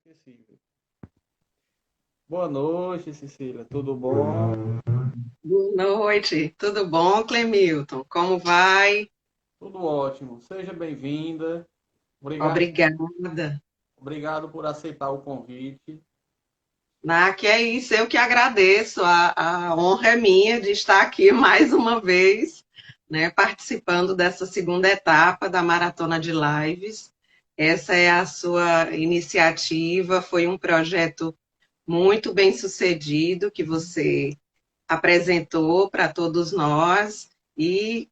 inesquecível. Boa noite, Cecília. Tudo bom? Boa noite, tudo bom, Clemilton? Como vai? Tudo ótimo. Seja bem-vinda. Obrigado, Obrigada. obrigado por aceitar o convite. Que é isso, eu que agradeço. A honra é minha de estar aqui mais uma vez, né, participando dessa segunda etapa da Maratona de Lives. Essa é a sua iniciativa, foi um projeto muito bem sucedido que você apresentou para todos nós e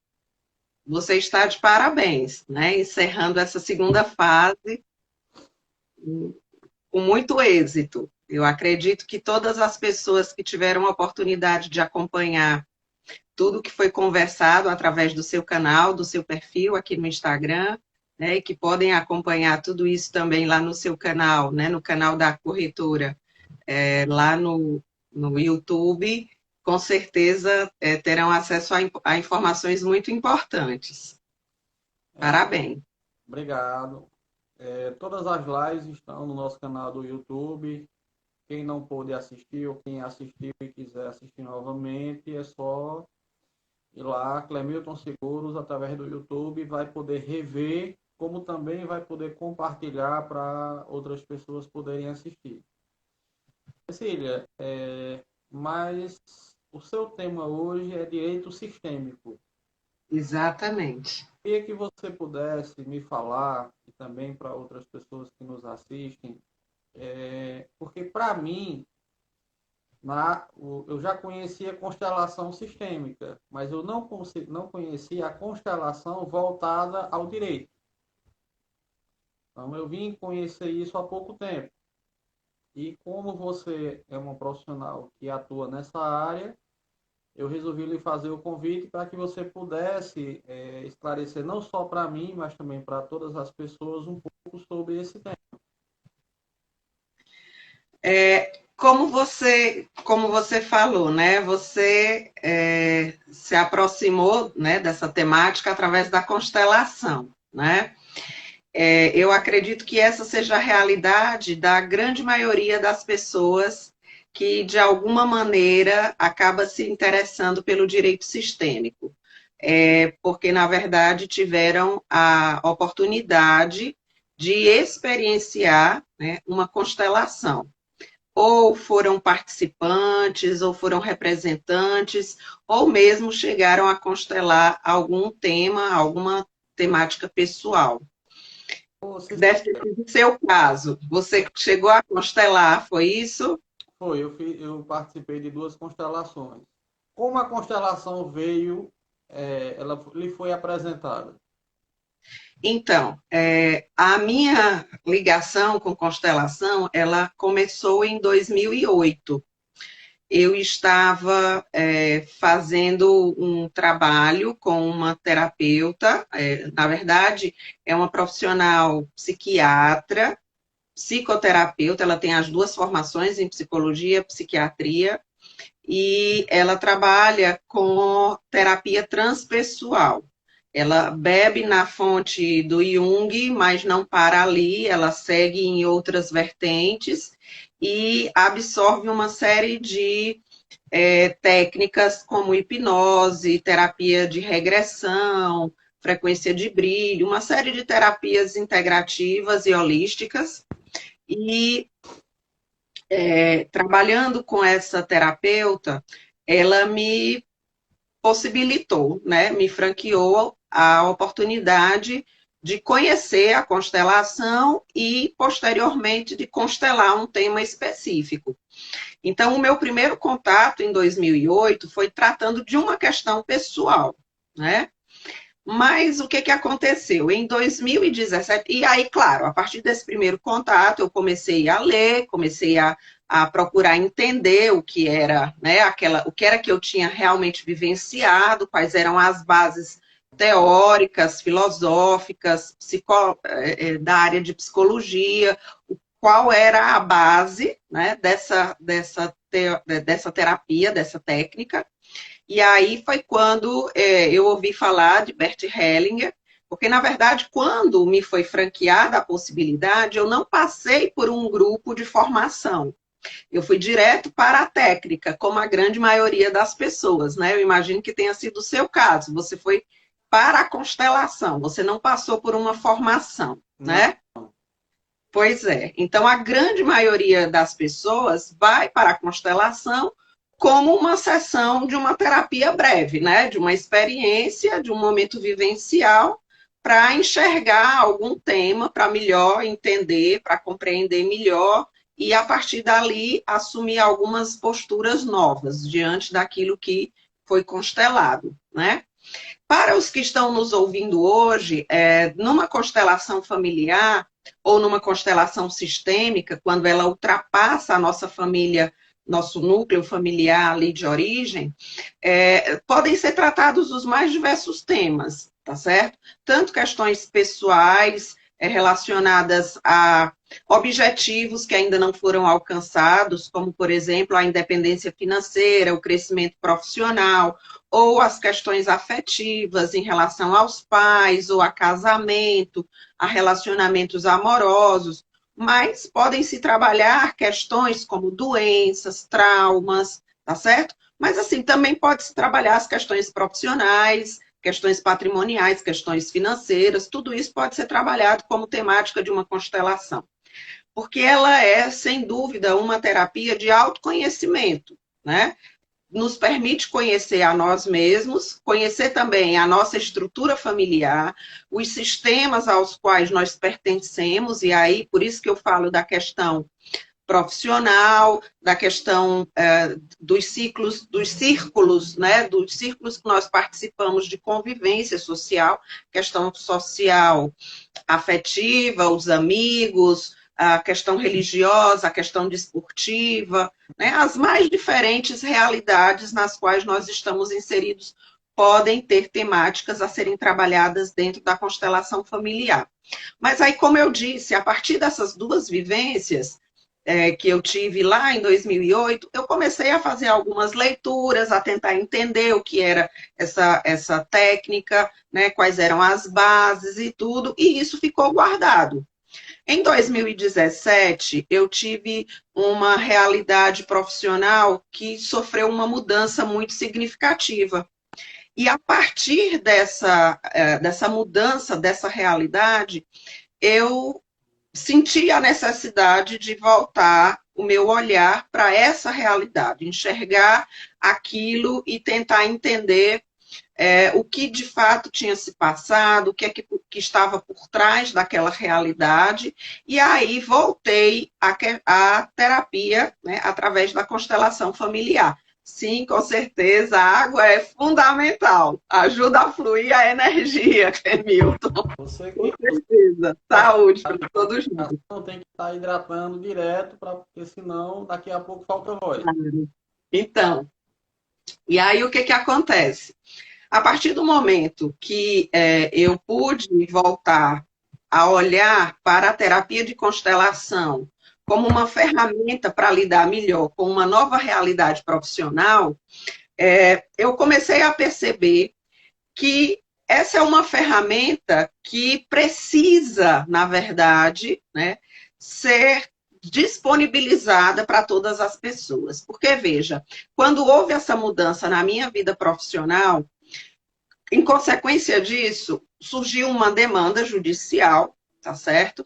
você está de parabéns, né? Encerrando essa segunda fase com muito êxito. Eu acredito que todas as pessoas que tiveram a oportunidade de acompanhar tudo que foi conversado através do seu canal, do seu perfil aqui no Instagram, né, e que podem acompanhar tudo isso também lá no seu canal, né, no canal da corretora, lá no YouTube, com certeza terão acesso a informações muito importantes. É, Parabéns. obrigado. Todas as lives estão no nosso canal do YouTube. Quem não pôde assistir ou quem assistiu e quiser assistir novamente, é só ir lá, Clemilton Seguros, através do YouTube, vai poder rever, como também vai poder compartilhar para outras pessoas poderem assistir. Cecília, mas o seu tema hoje é direito sistêmico. Exatamente. Queria que você pudesse me falar, e também para outras pessoas que nos assistem, porque para mim, eu já conhecia a constelação sistêmica, mas eu não conhecia a constelação voltada ao direito. Então, eu vim conhecer isso há pouco tempo. E como você é uma profissional que atua nessa área, eu resolvi lhe fazer o convite para que você pudesse esclarecer não só para mim, mas também para todas as pessoas um pouco sobre esse tema. Como você falou, né? Você se aproximou, né, dessa temática através da constelação, né? Eu acredito que essa seja a realidade da grande maioria das pessoas que, de alguma maneira, acaba se interessando pelo direito sistêmico, porque, na verdade, tiveram a oportunidade de experienciar, né, uma constelação ou foram participantes, ou foram representantes, ou mesmo chegaram a constelar algum tema, alguma temática pessoal. Ô, Deve ter Cecília, sido o seu caso. Você chegou a constelar, foi isso? eu participei de duas constelações. Como a constelação veio, ela lhe foi apresentada? Então, a minha ligação com constelação, ela começou em 2008. Eu estava fazendo um trabalho com uma terapeuta, na verdade, é uma profissional psiquiatra, psicoterapeuta, ela tem as duas formações em psicologia e psiquiatria, e ela trabalha com terapia transpessoal. Ela bebe na fonte do Jung, mas não para ali, ela segue em outras vertentes e absorve uma série de técnicas como hipnose, terapia de regressão, frequência de brilho, uma série de terapias integrativas e holísticas. E trabalhando com essa terapeuta, ela me possibilitou, né, me franqueou a oportunidade de conhecer a constelação e, posteriormente, de constelar um tema específico. Então, o meu primeiro contato em 2008 foi tratando de uma questão pessoal, né? Mas o que aconteceu? Em 2017, e aí, claro, a partir desse primeiro contato, eu comecei a ler, comecei a procurar entender o que era, né, o que era que eu tinha realmente vivenciado, quais eram as bases teóricas, filosóficas, da área de psicologia, qual era a base, né, dessa terapia, dessa técnica. E aí foi quando eu ouvi falar de Bert Hellinger, Porque, na verdade, quando me foi franqueada a possibilidade, eu não passei por um grupo de formação. Eu fui direto para a técnica, como a grande maioria das pessoas, né? Eu imagino que tenha sido o seu caso. Você foi para a constelação, você não passou por uma formação, né? Não. Pois é. Então, a grande maioria das pessoas vai para a constelação como uma sessão de uma terapia breve, né? De uma experiência, de um momento vivencial, para enxergar algum tema, para melhor entender, para compreender melhor e, a partir dali, assumir algumas posturas novas diante daquilo que foi constelado, né? Para os que estão nos ouvindo hoje, numa constelação familiar ou numa constelação sistêmica, quando ela ultrapassa a nossa família, nosso núcleo familiar ali de origem, podem ser tratados os mais diversos temas, tá certo? Tanto questões pessoais, relacionadas a objetivos que ainda não foram alcançados, como, por exemplo, a independência financeira, o crescimento profissional, ou as questões afetivas em relação aos pais, ou a casamento, a relacionamentos amorosos, mas podem se trabalhar questões como doenças, traumas, tá certo? Mas, assim, também pode-se trabalhar as questões profissionais, questões patrimoniais, questões financeiras, tudo isso pode ser trabalhado como temática de uma constelação. Porque ela é, sem dúvida, uma terapia de autoconhecimento, né? Nos permite conhecer a nós mesmos, conhecer também a nossa estrutura familiar, os sistemas aos quais nós pertencemos, e aí, por isso que eu falo da questão profissional, da questão dos círculos, né, dos círculos que nós participamos de convivência social, questão social afetiva, os amigos, a questão religiosa, a questão desportiva, né, as mais diferentes realidades nas quais nós estamos inseridos podem ter temáticas a serem trabalhadas dentro da constelação familiar. Mas aí, como eu disse, a partir dessas duas vivências, que eu tive lá em 2008, eu comecei a fazer algumas leituras, a tentar entender o que era essa técnica, né, quais eram as bases e tudo, e isso ficou guardado. Em 2017, eu tive uma realidade profissional que sofreu uma mudança muito significativa. E a partir dessa mudança, dessa realidade, eu senti a necessidade de voltar o meu olhar para essa realidade, enxergar aquilo e tentar entender o que de fato tinha se passado, o que é que estava por trás daquela realidade, e aí voltei à terapia, né, através da constelação familiar. Sim, com certeza, a água é fundamental, ajuda a fluir a energia, Clemilton. Você Com que certeza, saúde para todos nós. não tem que estar hidratando direto, porque senão daqui a pouco falta voz. Então, e aí o que que acontece? A partir do momento que eu pude voltar a olhar para a terapia de constelação como uma ferramenta para lidar melhor com uma nova realidade profissional, eu comecei a perceber que essa é uma ferramenta que precisa, na verdade, né, ser disponibilizada para todas as pessoas. Porque, veja, quando houve essa mudança na minha vida profissional, em consequência disso, surgiu uma demanda judicial, tá certo?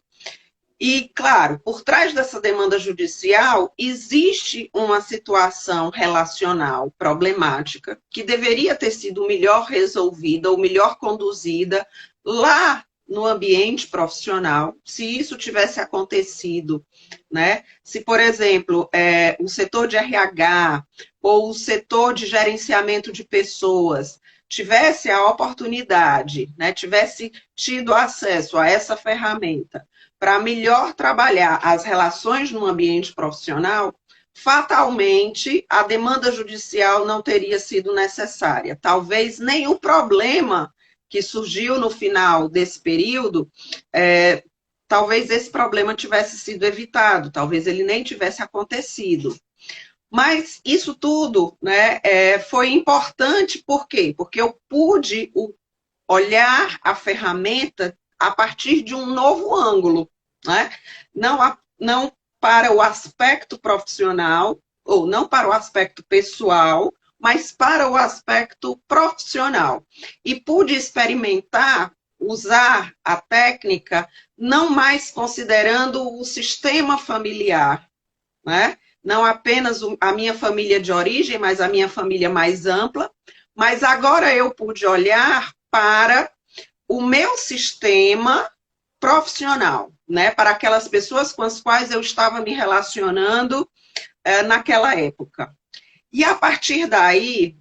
E, claro, por trás dessa demanda judicial, existe uma situação relacional problemática que deveria ter sido melhor resolvida ou melhor conduzida lá no ambiente profissional, se isso tivesse acontecido, né? Se, por exemplo, o setor de RH ou o setor de gerenciamento de pessoas tivesse a oportunidade, né, tivesse tido acesso a essa ferramenta para melhor trabalhar as relações no ambiente profissional, fatalmente a demanda judicial não teria sido necessária. Talvez nem o problema que surgiu no final desse período, talvez esse problema tivesse sido evitado, talvez ele nem tivesse acontecido. Mas isso tudo, né, foi importante, por quê? Porque eu pude olhar a ferramenta a partir de um novo ângulo, né? Não para o aspecto profissional, ou não para o aspecto pessoal, mas para o aspecto profissional. E pude experimentar usar a técnica não mais considerando o sistema familiar, né? Não apenas a minha família de origem, mas a minha família mais ampla, mas agora eu pude olhar para o meu sistema profissional, né? Para aquelas pessoas com as quais eu estava me relacionando naquela época. E a partir daí,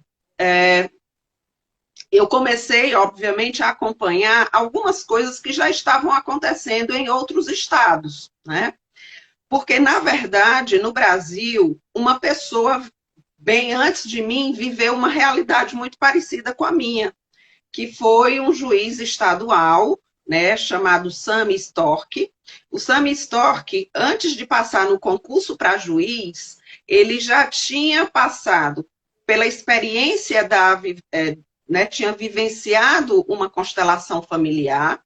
eu comecei, obviamente, a acompanhar algumas coisas que já estavam acontecendo em outros estados, né? Porque, na verdade, no Brasil, uma pessoa bem antes de mim viveu uma realidade muito parecida com a minha, que foi um juiz estadual, né, chamado Sami Storck. O Sami Storck, antes de passar no concurso para juiz, ele já tinha passado pela experiência né, tinha vivenciado uma constelação familiar.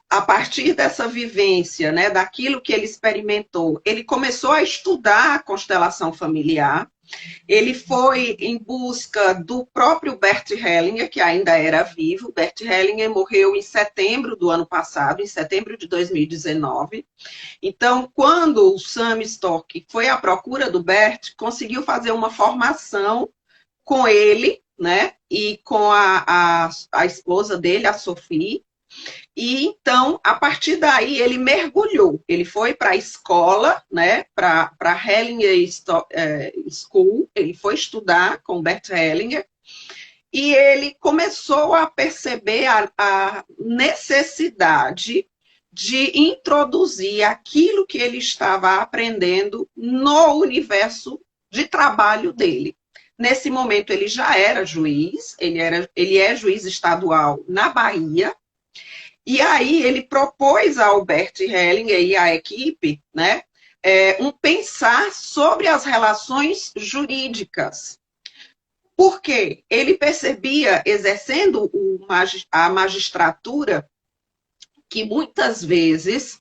A partir dessa vivência, né, daquilo que ele experimentou, ele começou a estudar a constelação familiar. Ele foi em busca do próprio Bert Hellinger, que ainda era vivo. Bert Hellinger morreu em setembro do ano passado, em setembro de 2019. Então, quando o Sam Storck foi à procura do Bert, conseguiu fazer uma formação com ele, né, e com a esposa dele, a Sophie. E então, a partir daí, ele mergulhou. Ele foi para a escola, né, para a Hellinger School, ele foi estudar com Bert Hellinger, e ele começou a perceber a necessidade de introduzir aquilo que ele estava aprendendo no universo de trabalho dele. Nesse momento, ele já era juiz, ele é juiz estadual na Bahia. E aí ele propôs ao Bert Hellinger e à equipe, né, um pensar sobre as relações jurídicas. Porque ele percebia, exercendo a magistratura, que muitas vezes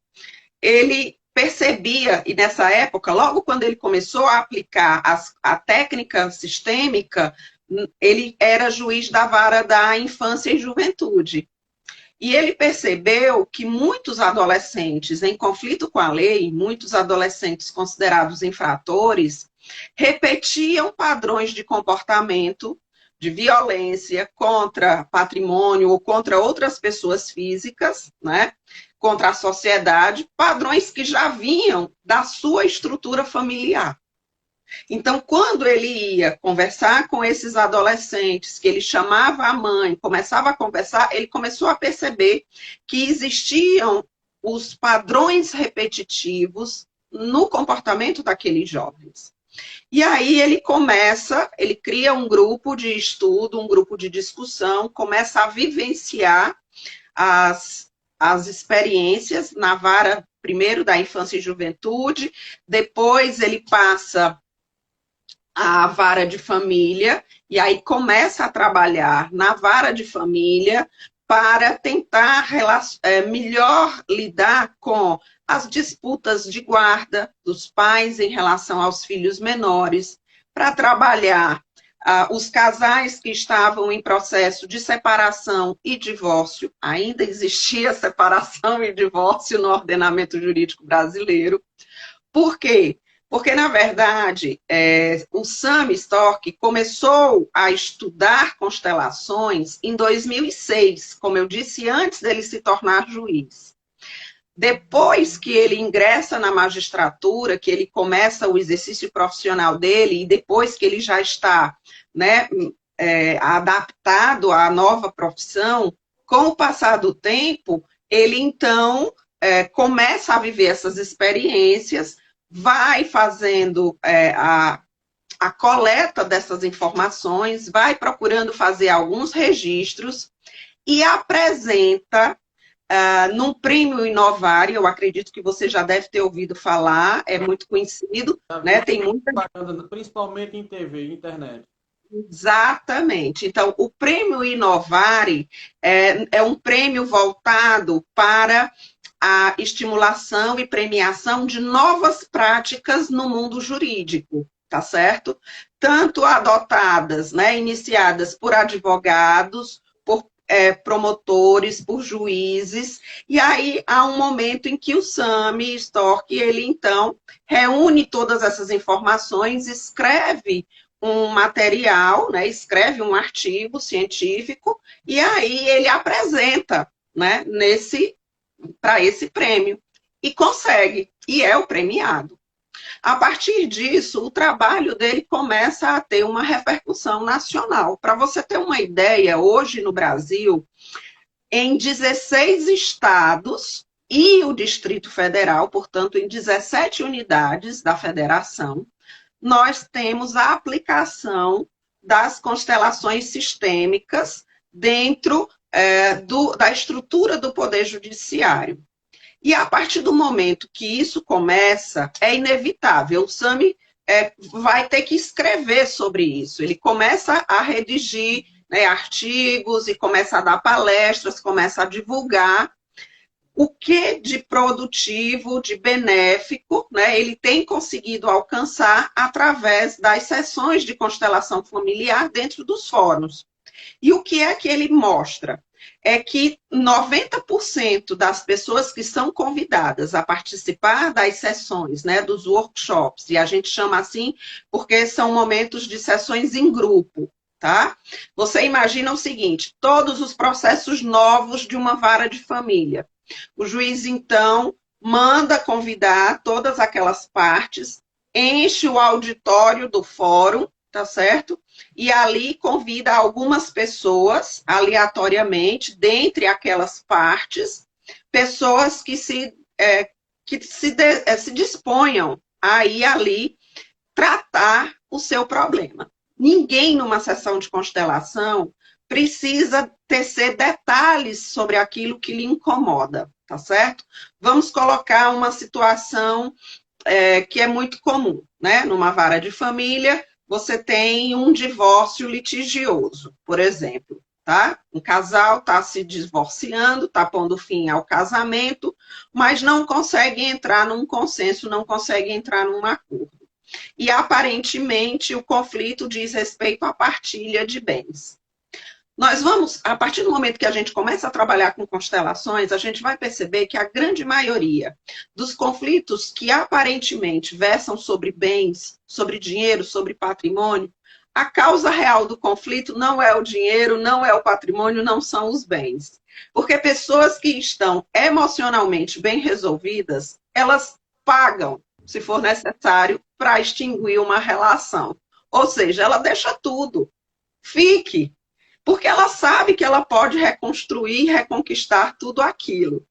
ele percebia, e nessa época, logo quando ele começou a aplicar a técnica sistêmica, ele era juiz da vara da infância e juventude. E ele percebeu que muitos adolescentes em conflito com a lei, muitos adolescentes considerados infratores, repetiam padrões de comportamento, de violência contra patrimônio ou contra outras pessoas físicas, né? Contra a sociedade, padrões que já vinham da sua estrutura familiar. Então, quando ele ia conversar com esses adolescentes, que ele chamava a mãe, começava a conversar, ele começou a perceber que existiam os padrões repetitivos no comportamento daqueles jovens. E aí ele cria um grupo de estudo, um grupo de discussão, começa a vivenciar as experiências na vara, primeiro da infância e juventude, depois ele passa a vara de família, e aí começa a trabalhar na vara de família para tentar melhor lidar com as disputas de guarda dos pais em relação aos filhos menores, para trabalhar os casais que estavam em processo de separação e divórcio, ainda existia separação e divórcio no ordenamento jurídico brasileiro. Por quê? Porque, na verdade, o Sam Storck começou a estudar constelações em 2006, como eu disse, antes dele se tornar juiz. Depois que ele ingressa na magistratura, que ele começa o exercício profissional dele, e depois que ele já está, né, adaptado à nova profissão, com o passar do tempo, ele então começa a viver essas experiências, vai fazendo a coleta dessas informações, vai procurando fazer alguns registros e apresenta num prêmio Inovar, eu acredito que você já deve ter ouvido falar, é muito conhecido, né? Tem muita... Principalmente em TV, internet. Exatamente. Então, o prêmio Inovare é um prêmio voltado para a estimulação e premiação de novas práticas no mundo jurídico, tá certo? Tanto adotadas, né, iniciadas por advogados, por promotores, por juízes, e aí há um momento em que o Sami Stork, ele então reúne todas essas informações, escreve um material, né, escreve um artigo científico, e aí ele apresenta, né, para esse prêmio. E consegue, e é o premiado. A partir disso, o trabalho dele começa a ter uma repercussão nacional. Para você ter uma ideia, hoje no Brasil, em 16 estados e o Distrito Federal, portanto, em 17 unidades da federação, nós temos a aplicação das constelações sistêmicas dentro da estrutura do Poder Judiciário. E a partir do momento que isso começa, é inevitável. O Sami vai ter que escrever sobre isso. Ele começa a redigir, né, artigos e começa a dar palestras, começa a divulgar o que de produtivo, de benéfico, né, ele tem conseguido alcançar através das sessões de constelação familiar dentro dos fóruns. E o que é que ele mostra? É que 90% das pessoas que são convidadas a participar das sessões, né, dos workshops, e a gente chama assim porque são momentos de sessões em grupo, tá? Você imagina o seguinte, todos os processos novos de uma vara de família. O juiz, então, manda convidar todas aquelas partes, enche o auditório do fórum, tá certo? E ali convida algumas pessoas, aleatoriamente, dentre aquelas partes, pessoas que se disponham a ir ali tratar o seu problema. Ninguém numa sessão de constelação precisa tecer detalhes sobre aquilo que lhe incomoda, tá certo? Vamos colocar uma situação que é muito comum, né? Numa vara de família, você tem um divórcio litigioso, por exemplo, tá? Um casal está se divorciando, está pondo fim ao casamento, mas não consegue entrar num consenso, não consegue entrar num acordo. E aparentemente o conflito diz respeito à partilha de bens. Nós vamos, a partir do momento que a gente começa a trabalhar com constelações, a gente vai perceber que a grande maioria dos conflitos que aparentemente versam sobre bens, sobre dinheiro, sobre patrimônio, a causa real do conflito não é o dinheiro, não é o patrimônio, não são os bens. Porque pessoas que estão emocionalmente bem resolvidas, elas pagam, se for necessário, para extinguir uma relação. Ou seja, ela deixa tudo. Fique, porque ela sabe que ela pode reconstruir, reconquistar tudo aquilo.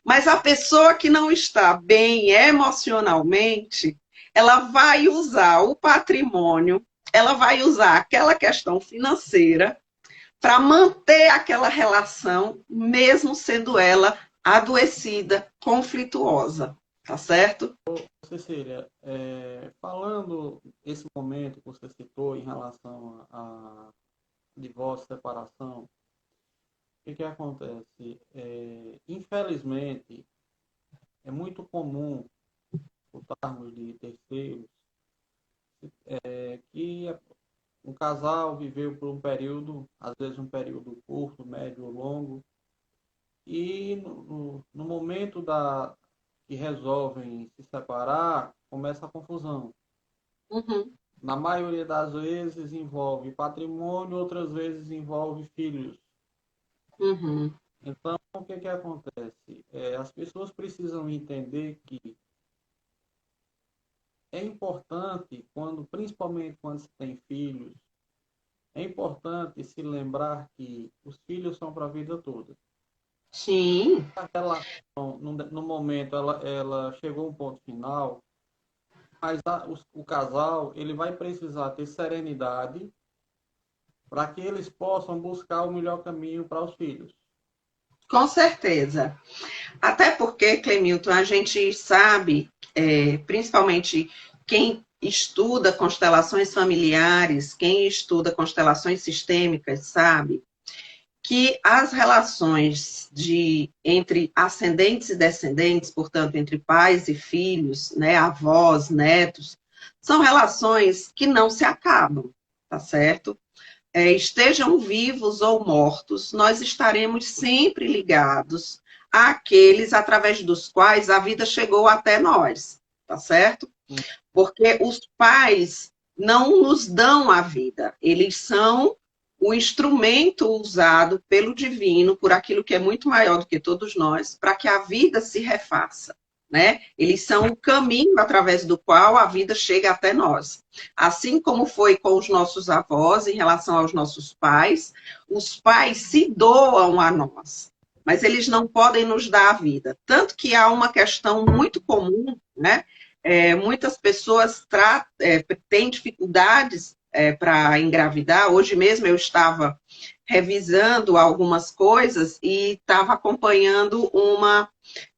Mas a pessoa que não está bem emocionalmente, ela vai usar o patrimônio, ela vai usar aquela questão financeira para manter aquela relação, mesmo sendo ela adoecida, conflituosa. Tá certo? Cecília, falando esse momento que você citou em relação a divórcio, separação, o que acontece? Infelizmente, é muito comum escutarmos de terceiros que um casal viveu por um período, às vezes um período curto, médio ou longo, e no momento que resolvem se separar, começa a confusão. Uhum. Na maioria das vezes envolve patrimônio, outras vezes envolve filhos. Uhum. Então, o que acontece? As pessoas precisam entender que é importante, principalmente quando se tem filhos, é importante se lembrar que os filhos são para a vida toda. Sim. A relação, no momento, ela chegou a um ponto final, mas o casal ele vai precisar ter serenidade para que eles possam buscar o melhor caminho para os filhos. Com certeza. Até porque, Clemilton, a gente sabe, principalmente quem estuda constelações familiares, quem estuda constelações sistêmicas, sabe que as relações entre ascendentes e descendentes, portanto, entre pais e filhos, né, avós, netos, são relações que não se acabam, tá certo? Estejam vivos ou mortos, nós estaremos sempre ligados àqueles através dos quais a vida chegou até nós, tá certo? Porque os pais não nos dão a vida, eles são o instrumento usado pelo divino, por aquilo que é muito maior do que todos nós, para que a vida se refaça, né? Eles são o caminho através do qual a vida chega até nós. Assim como foi com os nossos avós, em relação aos nossos pais, os pais se doam a nós, mas eles não podem nos dar a vida. Tanto que há uma questão muito comum, né? Muitas pessoas têm dificuldades para engravidar. Hoje mesmo eu estava revisando algumas coisas e estava acompanhando uma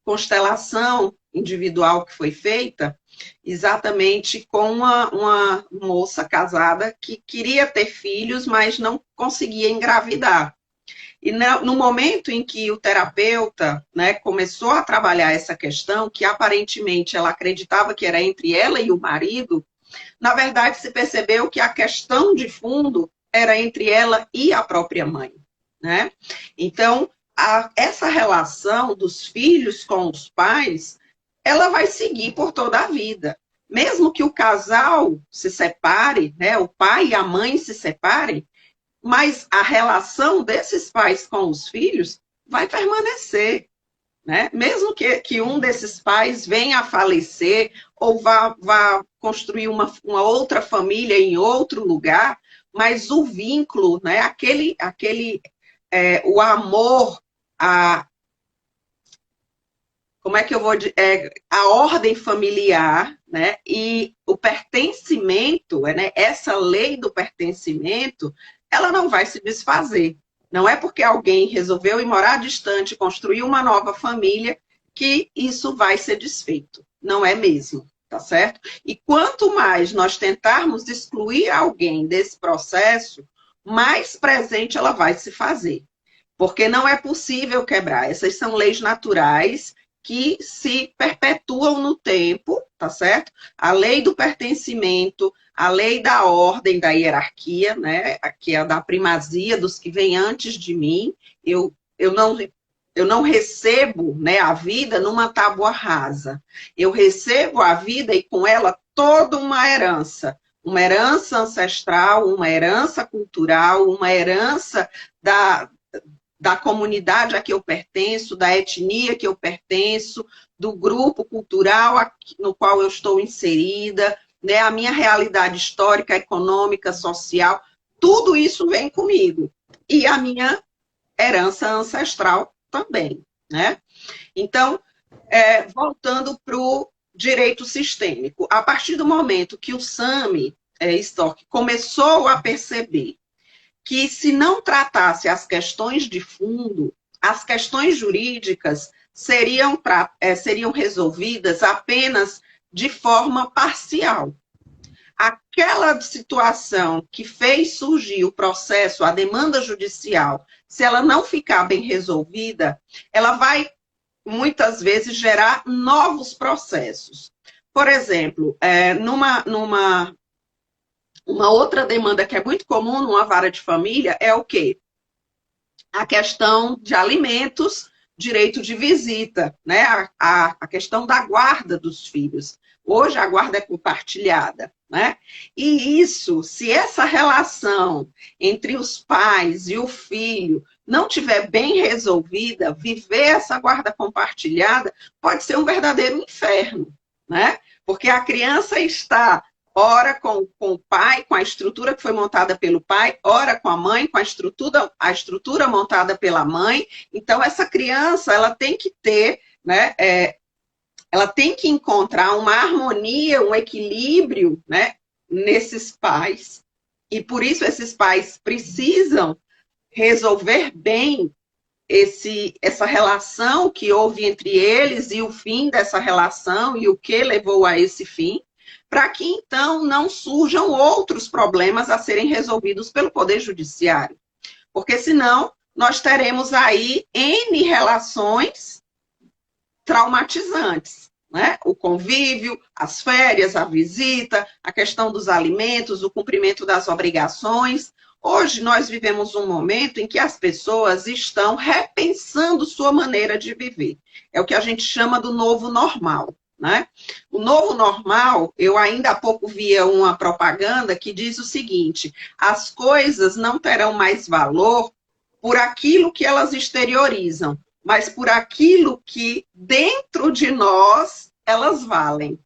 constelação individual que foi feita exatamente com uma moça casada que queria ter filhos, mas não conseguia engravidar. E no momento em que o terapeuta, né, começou a trabalhar essa questão, que aparentemente ela acreditava que era entre ela e o marido, na verdade se percebeu que a questão de fundo era entre ela e a própria mãe, né? Então, essa relação dos filhos com os pais, ela vai seguir por toda a vida. Mesmo que o casal se separe, né, o pai e a mãe se separem, mas a relação desses pais com os filhos vai permanecer, né? Mesmo que um desses pais venha a falecer ou vá construir uma outra família em outro lugar, mas o vínculo, né? O amor, como é que eu vou a ordem familiar, né? E o pertencimento, né? Essa lei do pertencimento, ela não vai se desfazer. Não é porque alguém resolveu ir morar distante, construir uma nova família, que isso vai ser desfeito. Não é mesmo, tá certo? E quanto mais nós tentarmos excluir alguém desse processo, mais presente ela vai se fazer. Porque não é possível quebrar. Essas são leis naturais que se perpetuam no tempo, tá certo? A lei do pertencimento, a lei da ordem, da hierarquia, né? Que é a da primazia dos que vêm antes de mim. Eu não recebo, né, a vida numa tábua rasa. Eu recebo a vida e com ela toda uma herança ancestral, uma herança cultural, uma herança da comunidade a que eu pertenço, da etnia que eu pertenço, do grupo cultural no qual eu estou inserida, né, a minha realidade histórica, econômica, social, tudo isso vem comigo. E a minha herança ancestral também, né? Então, voltando para o direito sistêmico, a partir do momento que o Sami Stork começou a perceber que se não tratasse as questões de fundo, as questões jurídicas seriam resolvidas apenas de forma parcial. Aquela situação que fez surgir o processo, a demanda judicial, se ela não ficar bem resolvida, ela vai, muitas vezes, gerar novos processos. Por exemplo, uma outra demanda que é muito comum numa vara de família é o quê? A questão de alimentos, direito de visita, né? A questão da guarda dos filhos. Hoje a guarda é compartilhada, né? E isso, se essa relação entre os pais e o filho não tiver bem resolvida, viver essa guarda compartilhada pode ser um verdadeiro inferno, né? Porque a criança está ora com o pai, com a estrutura que foi montada pelo pai, ora com a mãe, com a estrutura montada pela mãe. Então, essa criança, ela tem que ter, né, ela tem que encontrar uma harmonia, um equilíbrio, né, nesses pais. E por isso esses pais precisam resolver bem essa relação que houve entre eles e o fim dessa relação e o que levou a esse fim. para que então não surjam outros problemas a serem resolvidos pelo Poder Judiciário. Porque senão nós teremos aí N relações traumatizantes, né? O convívio, as férias, a visita, a questão dos alimentos, o cumprimento das obrigações. Hoje nós vivemos um momento em que as pessoas estão repensando sua maneira de viver. É o que a gente chama do novo normal, né? O novo normal, eu ainda há pouco via uma propaganda que diz o seguinte: as coisas não terão mais valor por aquilo que elas exteriorizam, mas por aquilo que dentro de nós elas valem.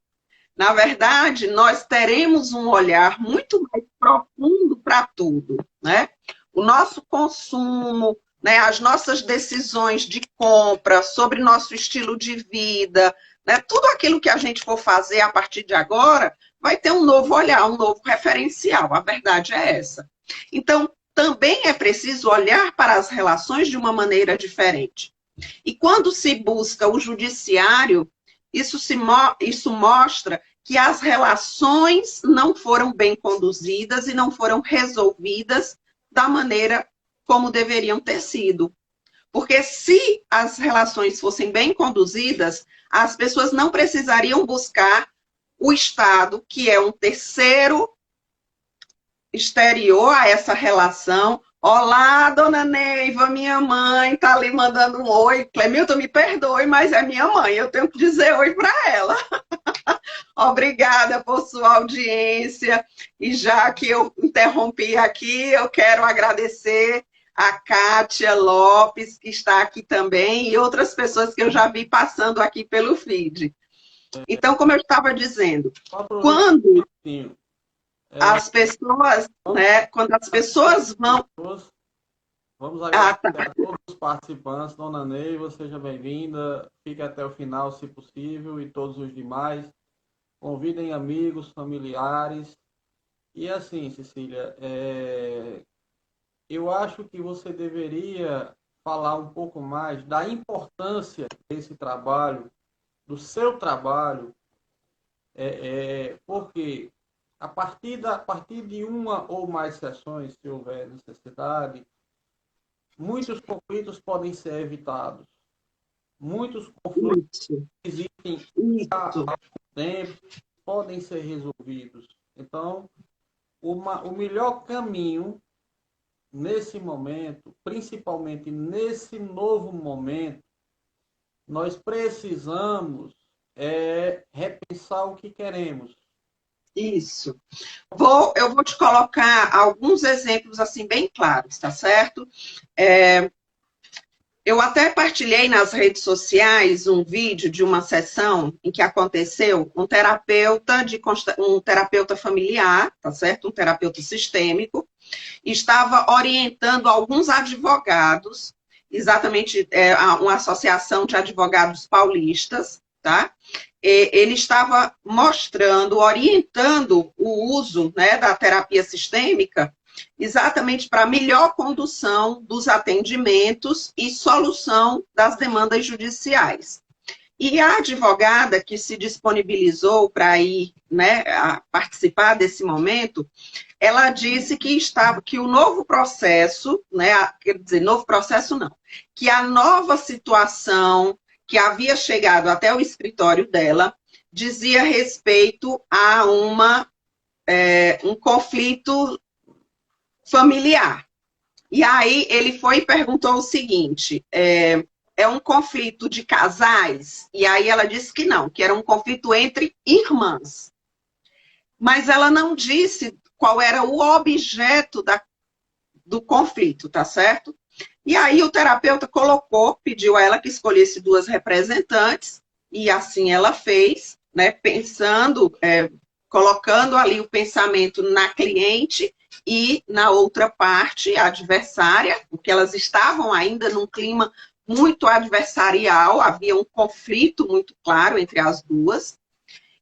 Na verdade, nós teremos um olhar muito mais profundo para tudo, né? O nosso consumo, né, as nossas decisões de compra, sobre nosso estilo de vida, né, tudo aquilo que a gente for fazer a partir de agora vai ter um novo olhar, um novo referencial. A verdade é essa. Então, também é preciso olhar para as relações de uma maneira diferente. E quando se busca o judiciário, isso mostra que as relações não foram bem conduzidas e não foram resolvidas da maneira como deveriam ter sido. Porque se as relações fossem bem conduzidas, as pessoas não precisariam buscar o Estado, que é um terceiro exterior a essa relação. Olá, dona Neiva, minha mãe está ali mandando um oi. Clemilton, me perdoe, mas é minha mãe, eu tenho que dizer oi para ela. Obrigada por sua audiência. E já que eu interrompi aqui, eu quero agradecer a Kátia Lopes, que está aqui também, e outras pessoas que eu já vi passando aqui pelo feed. Então, como eu estava dizendo, quando as pessoas, né, quando as pessoas vão... Vamos agradecer a todos os participantes. Dona Neiva, seja bem-vinda. Fique até o final, se possível, e todos os demais. Convidem amigos, familiares. E assim, Cecília, eu acho que você deveria falar um pouco mais da importância desse trabalho, do seu trabalho, porque a partir de uma ou mais sessões, se houver necessidade, muitos conflitos podem ser evitados. Muitos conflitos existem há tempo, podem ser resolvidos. Então, o melhor caminho nesse momento, principalmente nesse novo momento, nós precisamos repensar o que queremos. Isso. Eu vou te colocar alguns exemplos assim bem claros, tá certo? Eu até partilhei nas redes sociais um vídeo de uma sessão em que aconteceu um terapeuta familiar, tá certo? Um terapeuta sistêmico, estava orientando alguns advogados, exatamente uma associação de advogados paulistas, tá? Ele estava mostrando, orientando o uso, né, da terapia sistêmica exatamente para melhor condução dos atendimentos e solução das demandas judiciais. E a advogada que se disponibilizou para ir, né, a participar desse momento, ela disse que o novo processo, né, quer dizer, novo processo não, que a nova situação que havia chegado até o escritório dela dizia respeito a um conflito familiar. E aí ele foi e perguntou o seguinte: é um conflito de casais? E aí ela disse que não, que era um conflito entre irmãs. Mas ela não disse qual era o objeto do conflito, tá certo? E aí o terapeuta pediu a ela que escolhesse duas representantes, e assim ela fez, né, pensando, colocando ali o pensamento na cliente e na outra parte, a adversária, porque elas estavam ainda num clima muito adversarial, havia um conflito muito claro entre as duas.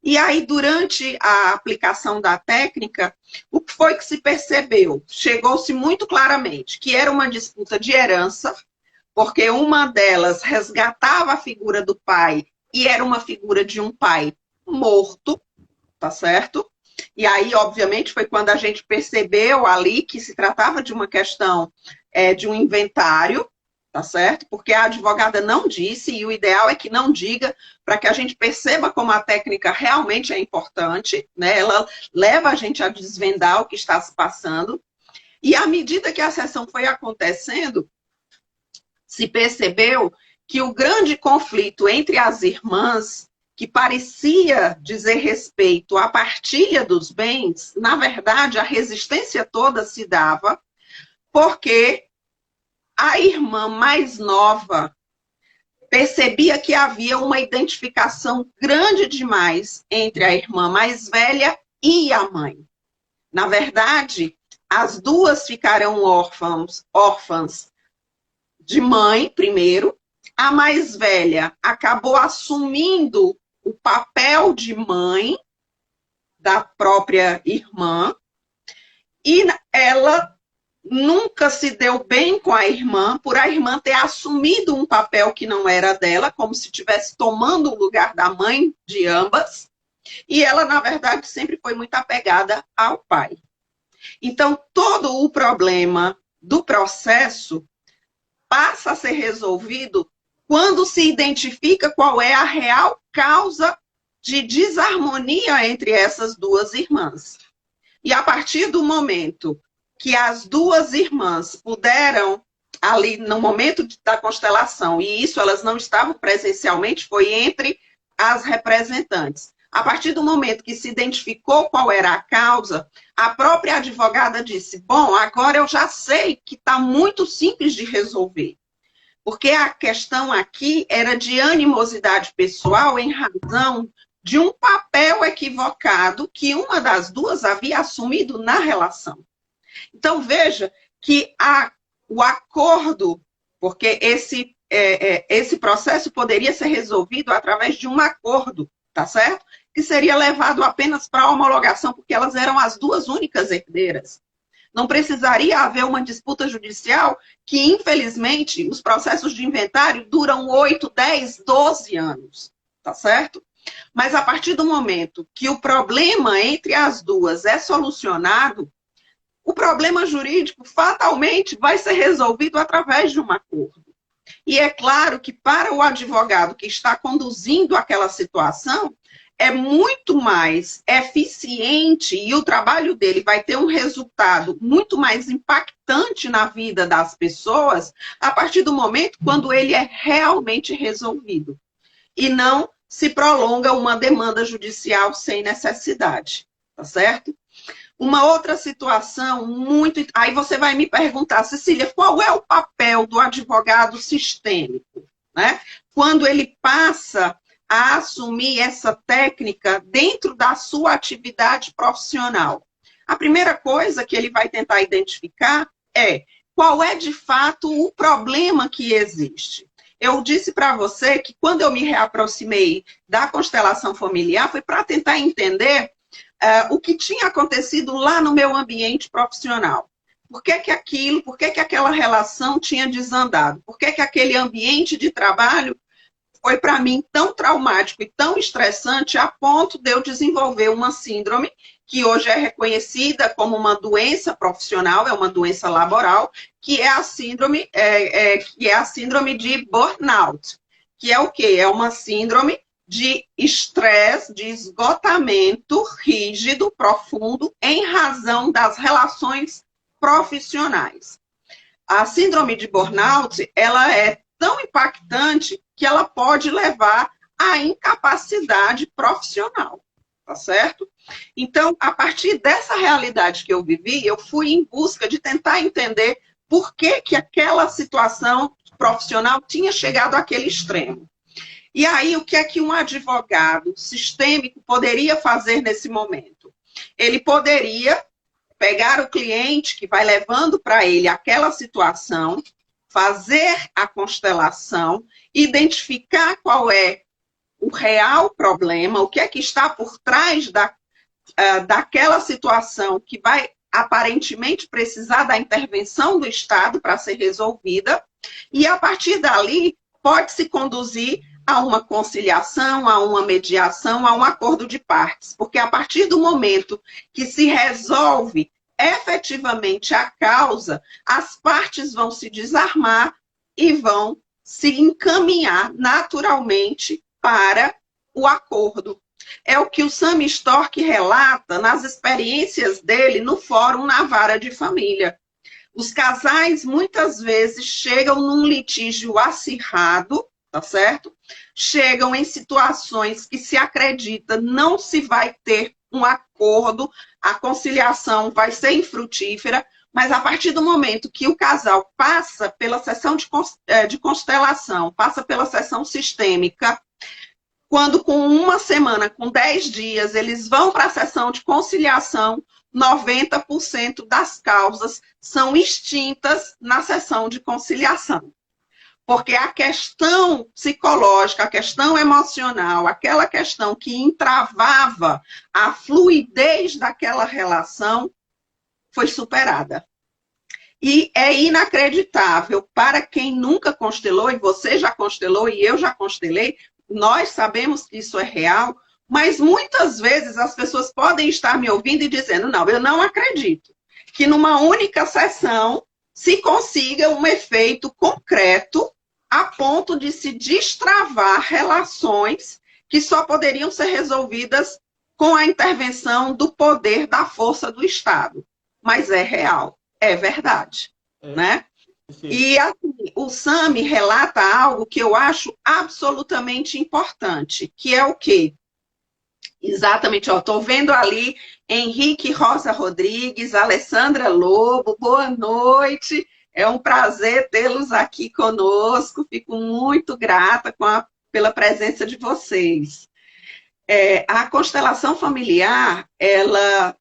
E aí, durante a aplicação da técnica, o que foi que se percebeu? Chegou-se muito claramente que era uma disputa de herança, porque uma delas resgatava a figura do pai e era uma figura de um pai morto, tá certo? E aí, obviamente, foi quando a gente percebeu ali que se tratava de uma questão de um inventário, tá certo? Porque a advogada não disse, e o ideal é que não diga, para que a gente perceba como a técnica realmente é importante, né? Ela leva a gente a desvendar o que está se passando. E à medida que a sessão foi acontecendo, se percebeu que o grande conflito entre as irmãs, que parecia dizer respeito à partilha dos bens, na verdade, a resistência toda se dava porque a irmã mais nova percebia que havia uma identificação grande demais entre a irmã mais velha e a mãe. Na verdade, as duas ficaram órfãs de mãe, primeiro. A mais velha acabou assumindo o papel de mãe da própria irmã e ela nunca se deu bem com a irmã, por a irmã ter assumido um papel que não era dela, como se estivesse tomando o lugar da mãe de ambas, e ela, na verdade, sempre foi muito apegada ao pai. Então, todo o problema do processo passa a ser resolvido quando se identifica qual é a real causa de desarmonia entre essas duas irmãs. E a partir do momento que as duas irmãs puderam, ali no momento da constelação, e isso elas não estavam presencialmente, foi entre as representantes. A partir do momento que se identificou qual era a causa, a própria advogada disse, bom, agora eu já sei que está muito simples de resolver. Porque a questão aqui era de animosidade pessoal em razão de um papel equivocado que uma das duas havia assumido na relação. Então, veja que o acordo, porque esse processo poderia ser resolvido através de um acordo, tá certo? Que seria levado apenas para a homologação, porque elas eram as duas únicas herdeiras. Não precisaria haver uma disputa judicial que, infelizmente, os processos de inventário duram 8, 10, 12 anos, tá certo? Mas a partir do momento que o problema entre as duas é solucionado, o problema jurídico fatalmente vai ser resolvido através de um acordo. E é claro que para o advogado que está conduzindo aquela situação, é muito mais eficiente e o trabalho dele vai ter um resultado muito mais impactante na vida das pessoas a partir do momento quando ele é realmente resolvido. E não se prolonga uma demanda judicial sem necessidade, tá certo? Uma outra situação muito... Aí você vai me perguntar, Cecília, qual é o papel do advogado sistêmico, né? Quando ele passa a assumir essa técnica dentro da sua atividade profissional. A primeira coisa que ele vai tentar identificar é qual é, de fato, o problema que existe. Eu disse para você que quando eu me reaproximei da constelação familiar foi para tentar entender o que tinha acontecido lá no meu ambiente profissional. Por que aquela relação tinha desandado? Por que aquele ambiente de trabalho foi para mim tão traumático e tão estressante a ponto de eu desenvolver uma síndrome que hoje é reconhecida como uma doença profissional, é uma doença laboral, que é a síndrome, de burnout, que é o quê? É uma síndrome de estresse, de esgotamento rígido, profundo, em razão das relações profissionais. A síndrome de burnout, ela é tão impactante que ela pode levar à incapacidade profissional, tá certo? Então, a partir dessa realidade que eu vivi, eu fui em busca de tentar entender por que aquela situação profissional tinha chegado àquele extremo. E aí, o que é que um advogado sistêmico poderia fazer nesse momento? Ele poderia pegar o cliente que vai levando para ele aquela situação, fazer a constelação, identificar qual é o real problema, o que é que está por trás daquela situação que vai aparentemente precisar da intervenção do Estado para ser resolvida, e a partir dali pode-se conduzir a uma conciliação, a uma mediação, a um acordo de partes. Porque a partir do momento que se resolve efetivamente a causa, as partes vão se desarmar e vão se encaminhar naturalmente para o acordo. É o que o Sam Stork relata nas experiências dele no Fórum na Vara de Família. Os casais, muitas vezes, chegam num litígio acirrado, tá certo? Chegam em situações que se acredita não se vai ter um acordo, a conciliação vai ser infrutífera, mas a partir do momento que o casal passa pela sessão de constelação, passa pela sessão sistêmica, quando com uma semana, com 10 dias, eles vão para a sessão de conciliação, 90% das causas são extintas na sessão de conciliação. Porque a questão psicológica, a questão emocional, aquela questão que entravava a fluidez daquela relação, foi superada. E é inacreditável para quem nunca constelou, e você já constelou, e eu já constelei, nós sabemos que isso é real, mas muitas vezes as pessoas podem estar me ouvindo e dizendo, não, eu não acredito que numa única sessão se consiga um efeito concreto a ponto de se destravar relações que só poderiam ser resolvidas com a intervenção do poder da força do Estado. Mas é real, é verdade, né? Sim. E assim, o Sami relata algo que eu acho absolutamente importante, que é o quê? Exatamente, estou vendo ali Henrique Rosa Rodrigues, Alessandra Lobo, boa noite, é um prazer tê-los aqui conosco, fico muito grata pela presença de vocês. A constelação familiar,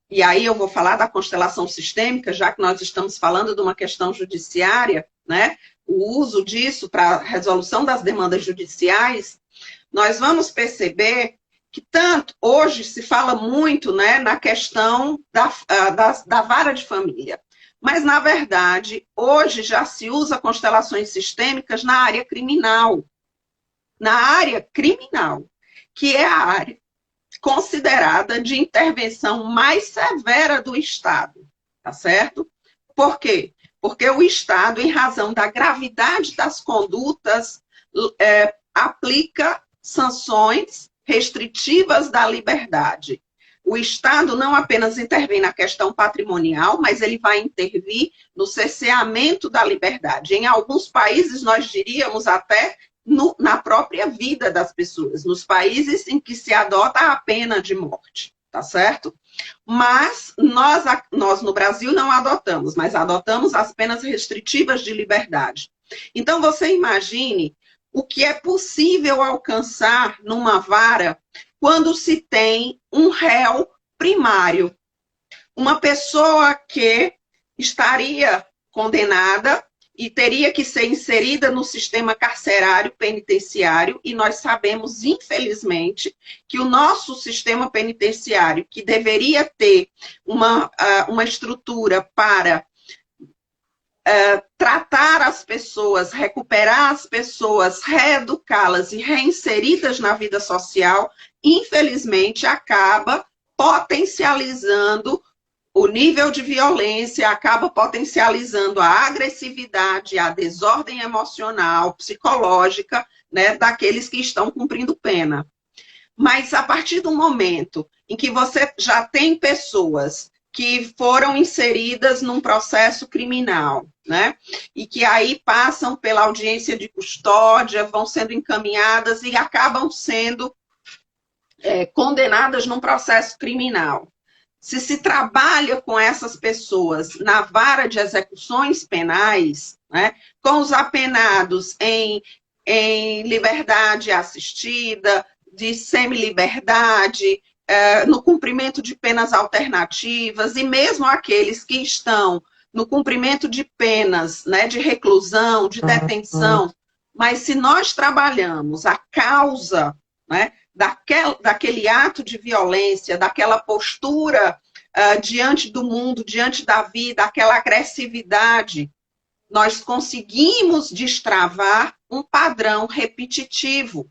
e aí eu vou falar da constelação sistêmica, já que nós estamos falando de uma questão judiciária, né? O uso disso para a resolução das demandas judiciais, nós vamos perceber que tanto hoje se fala muito, né, na questão da vara de família, mas na verdade hoje já se usa constelações sistêmicas na área criminal, que é a área considerada de intervenção mais severa do Estado, tá certo? Por quê? Porque o Estado, em razão da gravidade das condutas, aplica sanções restritivas da liberdade. O Estado não apenas intervém na questão patrimonial, mas ele vai intervir no cerceamento da liberdade. Em alguns países, nós diríamos até na própria vida das pessoas, nos países em que se adota a pena de morte, tá certo? Mas nós no Brasil não adotamos, mas adotamos as penas restritivas de liberdade. Então, você imagine o que é possível alcançar numa vara quando se tem um réu primário. Uma pessoa que estaria condenada e teria que ser inserida no sistema carcerário penitenciário, e nós sabemos, infelizmente, que o nosso sistema penitenciário, que deveria ter uma estrutura para tratar as pessoas, recuperar as pessoas, reeducá-las e reinseridas na vida social, infelizmente acaba potencializando o nível de violência, acaba potencializando a agressividade, a desordem emocional, psicológica, né, daqueles que estão cumprindo pena. Mas a partir do momento em que você já tem pessoas que foram inseridas num processo criminal, né, e que aí passam pela audiência de custódia, vão sendo encaminhadas e acabam sendo condenadas num processo criminal. Se trabalha com essas pessoas na vara de execuções penais, né, com os apenados em liberdade assistida, de semi-liberdade, no cumprimento de penas alternativas, e mesmo aqueles que estão no cumprimento de penas, né, de reclusão, de detenção, mas se nós trabalhamos a causa, né, daquele ato de violência, daquela postura diante do mundo, diante da vida, aquela agressividade, nós conseguimos destravar um padrão repetitivo.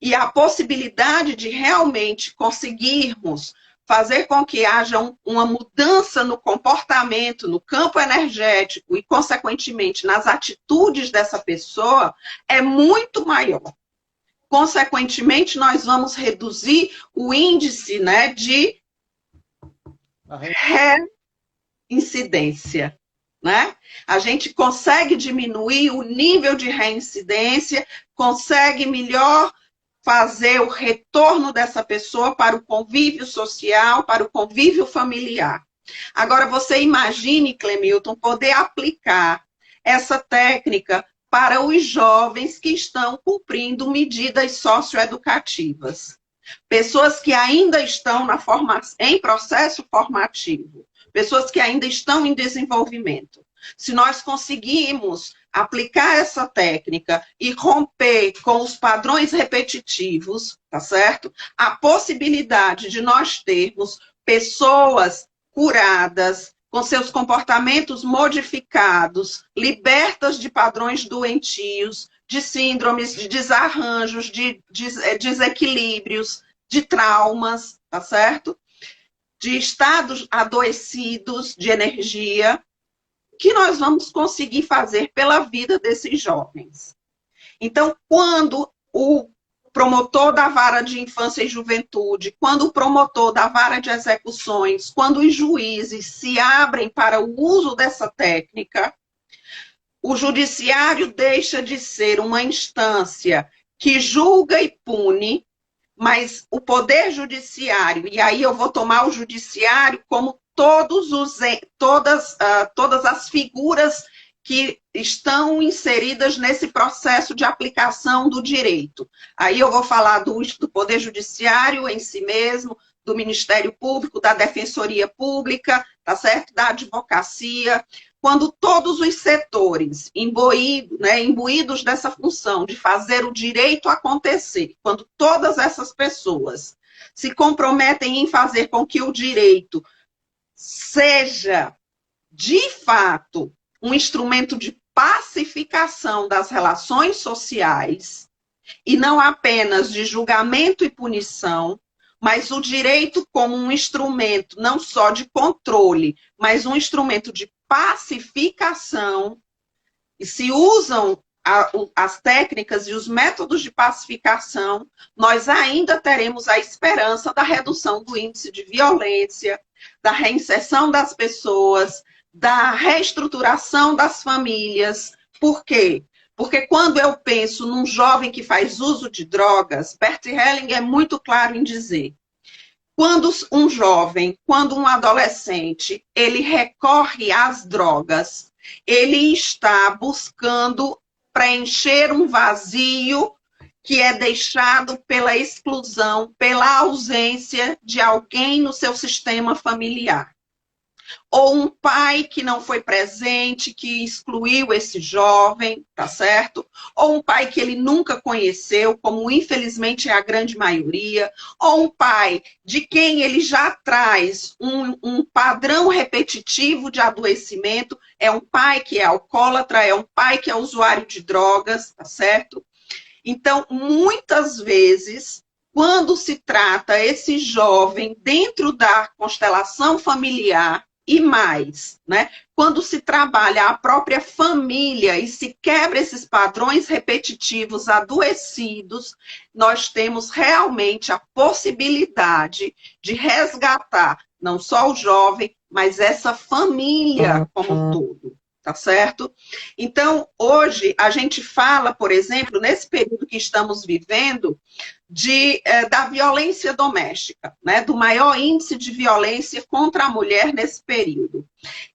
e a possibilidade de realmente conseguirmos fazer com que haja uma mudança no comportamento, no campo energético e, consequentemente, nas atitudes dessa pessoa, é muito maior. Consequentemente, nós vamos reduzir o índice, né, de reincidência, né? A gente consegue diminuir o nível de reincidência, consegue melhor fazer o retorno dessa pessoa para o convívio social, para o convívio familiar. Agora, você imagine, Clemilton, poder aplicar essa técnica para os jovens que estão cumprindo medidas socioeducativas. Pessoas que ainda estão em processo formativo, pessoas que ainda estão em desenvolvimento. Se nós conseguirmos aplicar essa técnica e romper com os padrões repetitivos, tá certo? A possibilidade de nós termos pessoas curadas, com seus comportamentos modificados, libertas de padrões doentios, de síndromes, de desarranjos, de desequilíbrios, de traumas, tá certo? De estados adoecidos de energia, que nós vamos conseguir fazer pela vida desses jovens. Então, quando o promotor da vara de infância e juventude, quando o promotor da vara de execuções, quando os juízes se abrem para o uso dessa técnica, o judiciário deixa de ser uma instância que julga e pune, mas o poder judiciário, e aí eu vou tomar o judiciário como todas as figuras que estão inseridas nesse processo de aplicação do direito. Aí eu vou falar do Poder Judiciário em si mesmo, do Ministério Público, da Defensoria Pública, tá certo? Da advocacia. Quando todos os setores imbuídos dessa função de fazer o direito acontecer, quando todas essas pessoas se comprometem em fazer com que o direito seja, de fato, um instrumento de pacificação das relações sociais, e não apenas de julgamento e punição, mas o direito como um instrumento não só de controle, mas um instrumento de pacificação, e se usam as técnicas e os métodos de pacificação, nós ainda teremos a esperança da redução do índice de violência, da reinserção das pessoas, da reestruturação das famílias. Por quê? Porque quando eu penso num jovem que faz uso de drogas, Bert Helling é muito claro em dizer, quando um jovem, quando um adolescente, ele recorre às drogas, ele está buscando preencher um vazio que é deixado pela exclusão, pela ausência de alguém no seu sistema familiar. Ou um pai que não foi presente, que excluiu esse jovem, tá certo? Ou um pai que ele nunca conheceu, como infelizmente é a grande maioria. Ou um pai de quem ele já traz um padrão repetitivo de adoecimento. É um pai que é alcoólatra, é um pai que é usuário de drogas, tá certo? Então, muitas vezes, quando se trata esse jovem dentro da constelação familiar, e mais, né? Quando se trabalha a própria família e se quebra esses padrões repetitivos adoecidos, nós temos realmente a possibilidade de resgatar não só o jovem, mas essa família como um todo, tá certo? Então, hoje, a gente fala, por exemplo, nesse período que estamos vivendo, da violência doméstica, né? Do maior índice de violência contra a mulher nesse período.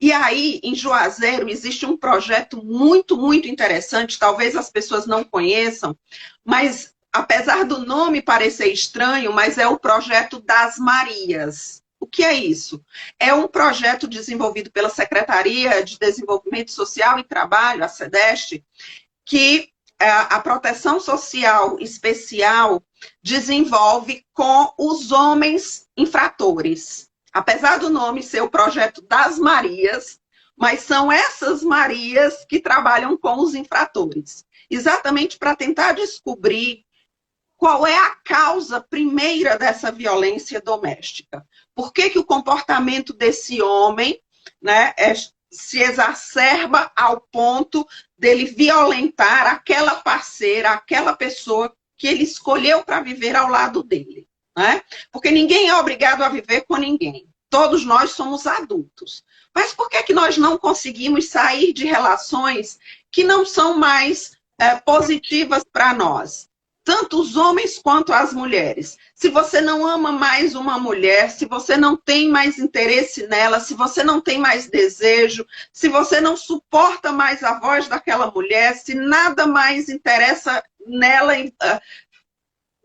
E aí, em Juazeiro, existe um projeto muito, muito interessante, talvez as pessoas não conheçam, mas, apesar do nome parecer estranho, mas é o projeto das Marias. O que é isso? É um projeto desenvolvido pela Secretaria de Desenvolvimento Social e Trabalho, a SEDEST, que a proteção social especial desenvolve com os homens infratores. Apesar do nome ser o projeto das Marias, mas são essas Marias que trabalham com os infratores. Exatamente para tentar descobrir qual é a causa primeira dessa violência doméstica? Por que que o comportamento desse homem, né, se exacerba ao ponto dele violentar aquela parceira, aquela pessoa que ele escolheu para viver ao lado dele, né? Porque ninguém é obrigado a viver com ninguém. Todos nós somos adultos. Mas por que que nós não conseguimos sair de relações que não são mais positivas para nós? Tanto os homens quanto as mulheres. Se você não ama mais uma mulher, se você não tem mais interesse nela, se você não tem mais desejo, se você não suporta mais a voz daquela mulher, se nada mais interessa nela,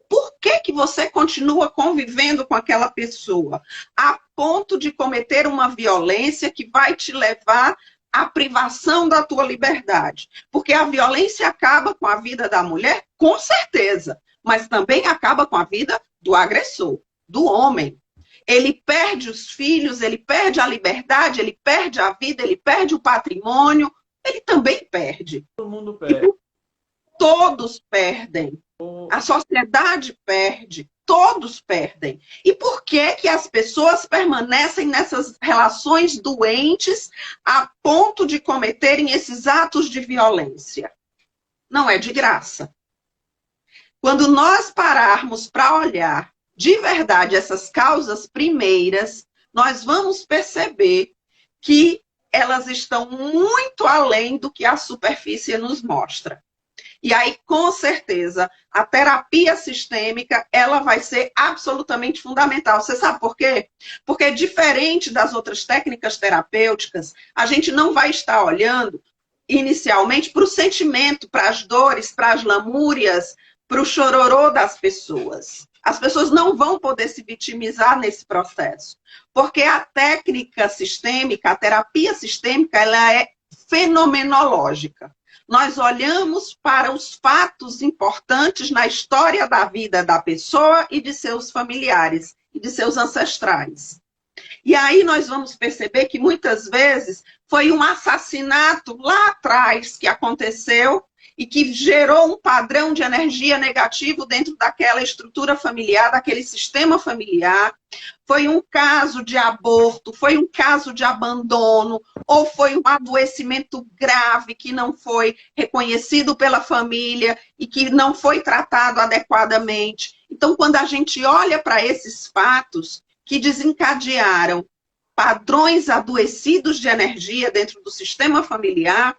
por que que você continua convivendo com aquela pessoa? A ponto de cometer uma violência que vai te levar à privação da tua liberdade. Porque a violência acaba com a vida da mulher, com certeza, mas também acaba com a vida do agressor, do homem. Ele perde os filhos, ele perde a liberdade, ele perde a vida, ele perde o patrimônio, ele também perde. Todo mundo perde. Todos perdem. A sociedade perde, todos perdem. E por que que as pessoas permanecem nessas relações doentes a ponto de cometerem esses atos de violência? Não é de graça. Quando nós pararmos para olhar de verdade essas causas primeiras, nós vamos perceber que elas estão muito além do que a superfície nos mostra. E aí, com certeza, a terapia sistêmica, ela vai ser absolutamente fundamental. Você sabe por quê? Porque diferente das outras técnicas terapêuticas, a gente não vai estar olhando inicialmente para o sentimento, para as dores, para as lamúrias, para o chororô das pessoas. As pessoas não vão poder se vitimizar nesse processo, porque a técnica sistêmica, a terapia sistêmica, ela é fenomenológica. Nós olhamos para os fatos importantes na história da vida da pessoa e de seus familiares e de seus ancestrais. E aí nós vamos perceber que muitas vezes foi um assassinato lá atrás que aconteceu e que gerou um padrão de energia negativo dentro daquela estrutura familiar, daquele sistema familiar. Foi um caso de aborto, foi um caso de abandono, ou foi um adoecimento grave que não foi reconhecido pela família e que não foi tratado adequadamente. Então, quando a gente olha para esses fatos que desencadearam padrões adoecidos de energia dentro do sistema familiar,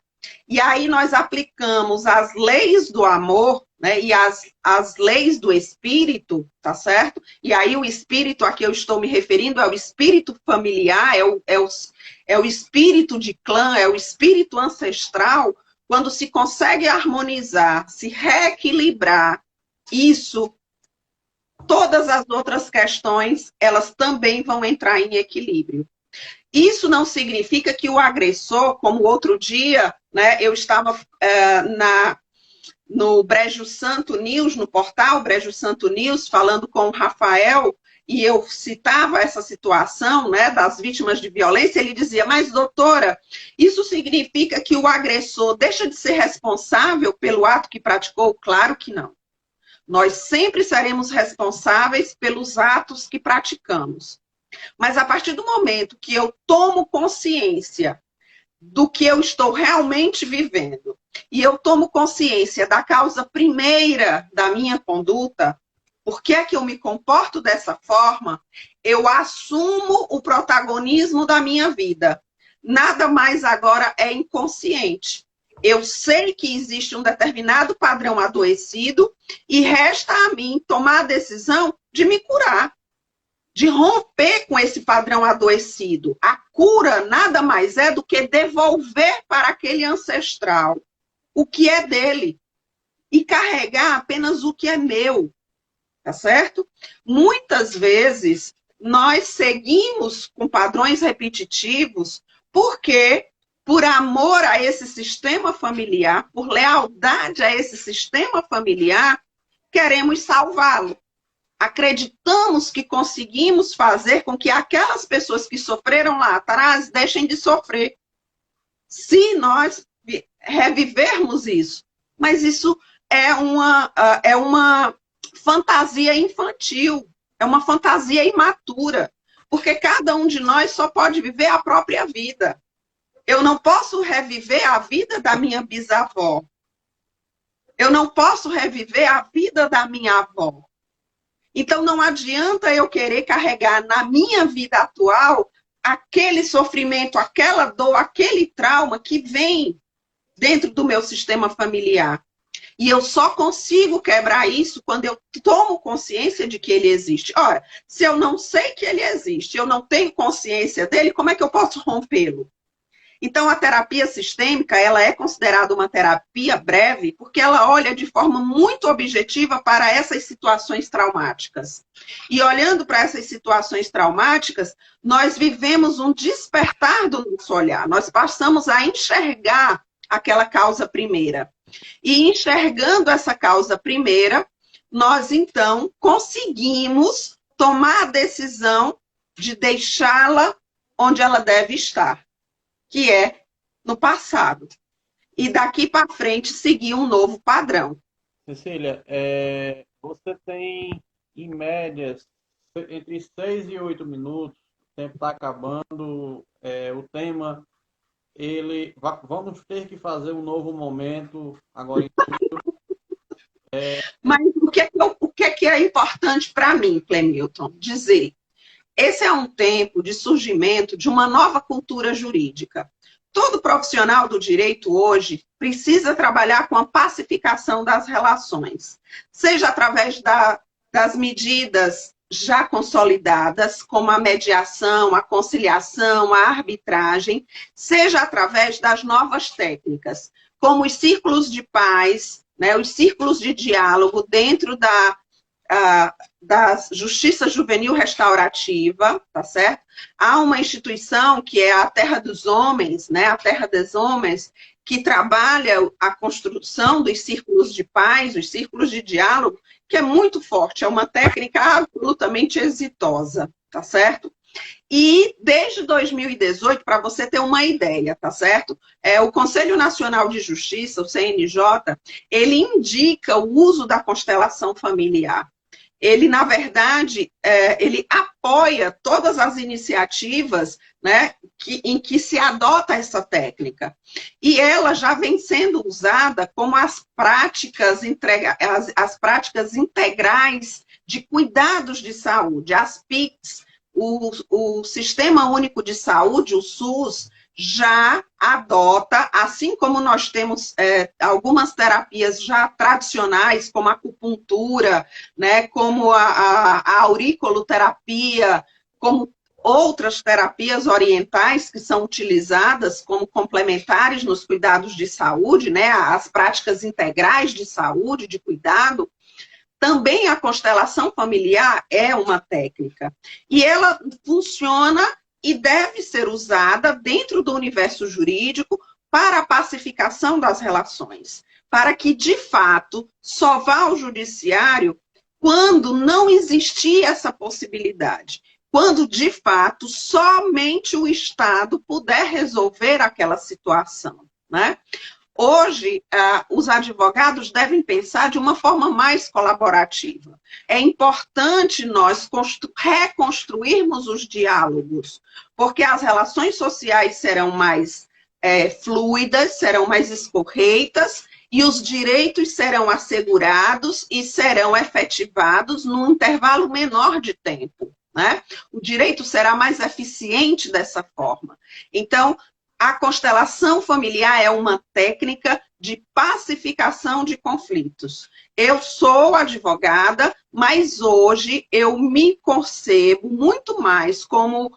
e aí nós aplicamos as leis do amor, né, e as leis do espírito, tá certo? E aí o espírito a que eu estou me referindo é o espírito familiar, é o espírito de clã, é o espírito ancestral. Quando se consegue harmonizar, se reequilibrar isso, todas as outras questões, elas também vão entrar em equilíbrio. Isso não significa que o agressor, como outro dia, né, eu estava no Brejo Santo News, no portal Brejo Santo News, falando com o Rafael, e eu citava essa situação, né, das vítimas de violência, ele dizia, mas doutora, isso significa que o agressor deixa de ser responsável pelo ato que praticou? Claro que não. Nós sempre seremos responsáveis pelos atos que praticamos. Mas a partir do momento que eu tomo consciência do que eu estou realmente vivendo, e eu tomo consciência da causa primeira da minha conduta, por que é que eu me comporto dessa forma, eu assumo o protagonismo da minha vida. Nada mais agora é inconsciente. Eu sei que existe um determinado padrão adoecido e resta a mim tomar a decisão de me curar, de romper com esse padrão adoecido. A cura nada mais é do que devolver para aquele ancestral o que é dele e carregar apenas o que é meu, tá certo? Muitas vezes nós seguimos com padrões repetitivos porque, por amor a esse sistema familiar, por lealdade a esse sistema familiar, queremos salvá-lo. Acreditamos que conseguimos fazer com que aquelas pessoas que sofreram lá atrás deixem de sofrer. Se nós revivermos isso. Mas isso é uma fantasia infantil, é uma fantasia imatura, porque cada um de nós só pode viver a própria vida. Eu não posso reviver a vida da minha bisavó. Eu não posso reviver a vida da minha avó. Então, não adianta eu querer carregar na minha vida atual aquele sofrimento, aquela dor, aquele trauma que vem dentro do meu sistema familiar. E eu só consigo quebrar isso quando eu tomo consciência de que ele existe. Ora, se eu não sei que ele existe, eu não tenho consciência dele, como é que eu posso rompê-lo? Então, a terapia sistêmica, ela é considerada uma terapia breve, porque ela olha de forma muito objetiva para essas situações traumáticas. E olhando para essas situações traumáticas, nós vivemos um despertar do nosso olhar. Nós passamos a enxergar aquela causa primeira. E enxergando essa causa primeira, nós, então, conseguimos tomar a decisão de deixá-la onde ela deve estar, que é no passado. E daqui para frente seguir um novo padrão. Cecília, você tem, em média, entre 6 e 8 minutos, o tempo está acabando, o tema, vamos ter que fazer um novo momento agora em julho. Mas o que é importante para mim, Clemilton, dizer? Esse é um tempo de surgimento de uma nova cultura jurídica. Todo profissional do direito hoje precisa trabalhar com a pacificação das relações, seja através das medidas já consolidadas, como a mediação, a conciliação, a arbitragem, seja através das novas técnicas, como os círculos de paz, né, os círculos de diálogo dentro da Justiça Juvenil Restaurativa, tá certo? Há uma instituição que é a Terra dos Homens, né? A Terra dos Homens, que trabalha a construção dos círculos de paz, os círculos de diálogo, que é muito forte, é uma técnica absolutamente exitosa, tá certo? E desde 2018, para você ter uma ideia, tá certo? O Conselho Nacional de Justiça, o CNJ, ele indica o uso da constelação familiar. Ele, na verdade, ele apoia todas as iniciativas, né, em que se adota essa técnica. E ela já vem sendo usada como as práticas integrais de cuidados de saúde, as PICs. O Sistema Único de Saúde, o SUS, já adota, assim como nós temos algumas terapias já tradicionais, como a acupuntura, né, como a auriculoterapia, como outras terapias orientais que são utilizadas como complementares nos cuidados de saúde, né, as práticas integrais de saúde, de cuidado. Também a constelação familiar é uma técnica. E ela funciona e deve ser usada dentro do universo jurídico para a pacificação das relações. Para que, de fato, só vá ao judiciário quando não existir essa possibilidade. Quando, de fato, somente o Estado puder resolver aquela situação, né? Hoje, os advogados devem pensar de uma forma mais colaborativa. É importante nós reconstruirmos os diálogos, porque as relações sociais serão mais fluidas, serão mais escorreitas, e os direitos serão assegurados e serão efetivados num intervalo menor de tempo, né? O direito será mais eficiente dessa forma. Então, a constelação familiar é uma técnica de pacificação de conflitos. Eu sou advogada, mas hoje eu me concebo muito mais como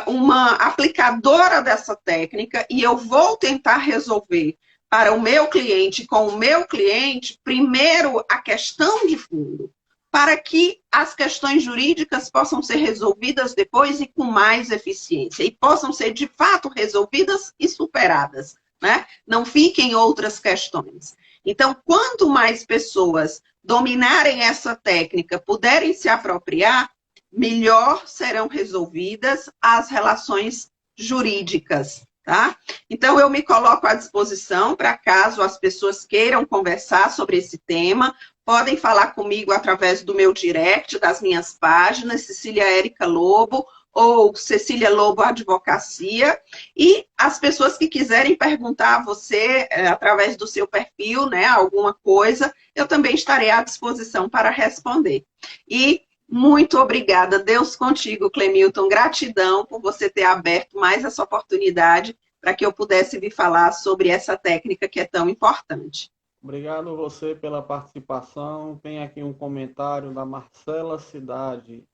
uma aplicadora dessa técnica e eu vou tentar resolver para o meu cliente, com o meu cliente, primeiro a questão de fundo, para que as questões jurídicas possam ser resolvidas depois e com mais eficiência, e possam ser, de fato, resolvidas e superadas, né? Não fiquem outras questões. Então, quanto mais pessoas dominarem essa técnica, puderem se apropriar, melhor serão resolvidas as relações jurídicas, tá? Então, eu me coloco à disposição para caso as pessoas queiram conversar sobre esse tema. podem falar comigo através do meu direct, das minhas páginas, Cecília Érica Lobo, ou Cecília Lobo Advocacia, e as pessoas que quiserem perguntar a você, através do seu perfil, né, alguma coisa, eu também estarei à disposição para responder. E muito obrigada, Deus contigo, Clemilton, gratidão por você ter aberto mais essa oportunidade para que eu pudesse vir falar sobre essa técnica que é tão importante. Obrigado a você pela participação. Tem aqui um comentário da Marcela Cidade.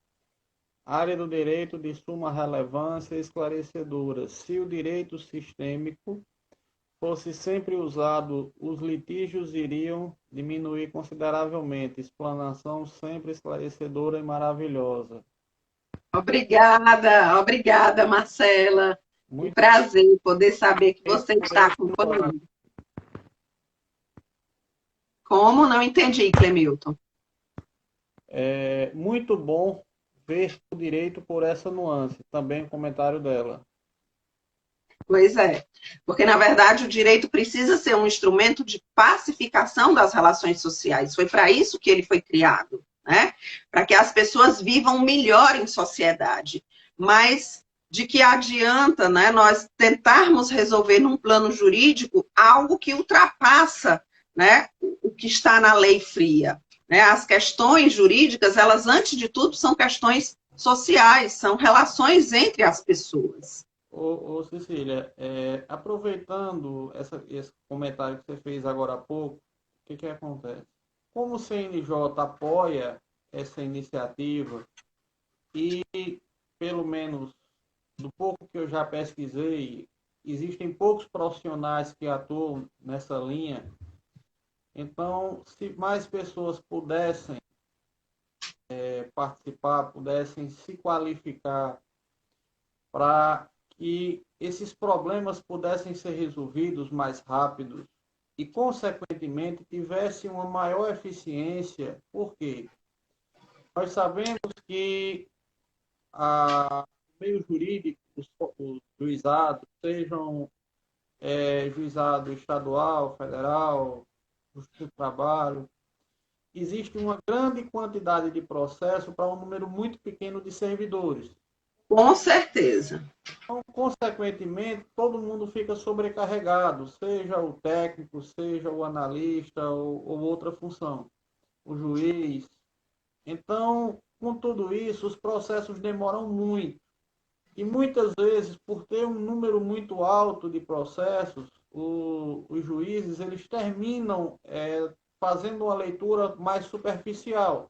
Área do direito de suma relevância esclarecedora. Se o direito sistêmico fosse sempre usado, os litígios iriam diminuir consideravelmente. Explanação sempre esclarecedora e maravilhosa. Obrigada, Marcela. Um prazer poder saber que você está acompanhando. Como? Não entendi, Clemilton. É muito bom ver o direito por essa nuance. Também o comentário dela. Pois é, porque na verdade o direito precisa ser um instrumento de pacificação das relações sociais. Foi para isso que ele foi criado, né? Para que as pessoas vivam melhor em sociedade. Mas de que adianta, né, nós tentarmos resolver num plano jurídico algo que ultrapassa, né, o que está na lei fria, né? As questões jurídicas, elas antes de tudo são questões sociais, são relações entre as pessoas. Ô Cecília, aproveitando esse comentário que você fez agora há pouco, o que acontece? Como o CNJ apoia essa iniciativa e, pelo menos do pouco que eu já pesquisei, existem poucos profissionais que atuam nessa linha. Então, se mais pessoas pudessem participar, pudessem se qualificar para que esses problemas pudessem ser resolvidos mais rápidos e, consequentemente, tivessem uma maior eficiência. Por quê? Nós sabemos que o meio jurídico, os juizados, sejam juizado estadual, federal, Justiça do Trabalho, existe uma grande quantidade de processo para um número muito pequeno de servidores. Com certeza. Então, consequentemente, todo mundo fica sobrecarregado, seja o técnico, seja o analista ou outra função, o juiz. Então, com tudo isso, os processos demoram muito. E muitas vezes, por ter um número muito alto de processos, os juízes eles terminam fazendo uma leitura mais superficial.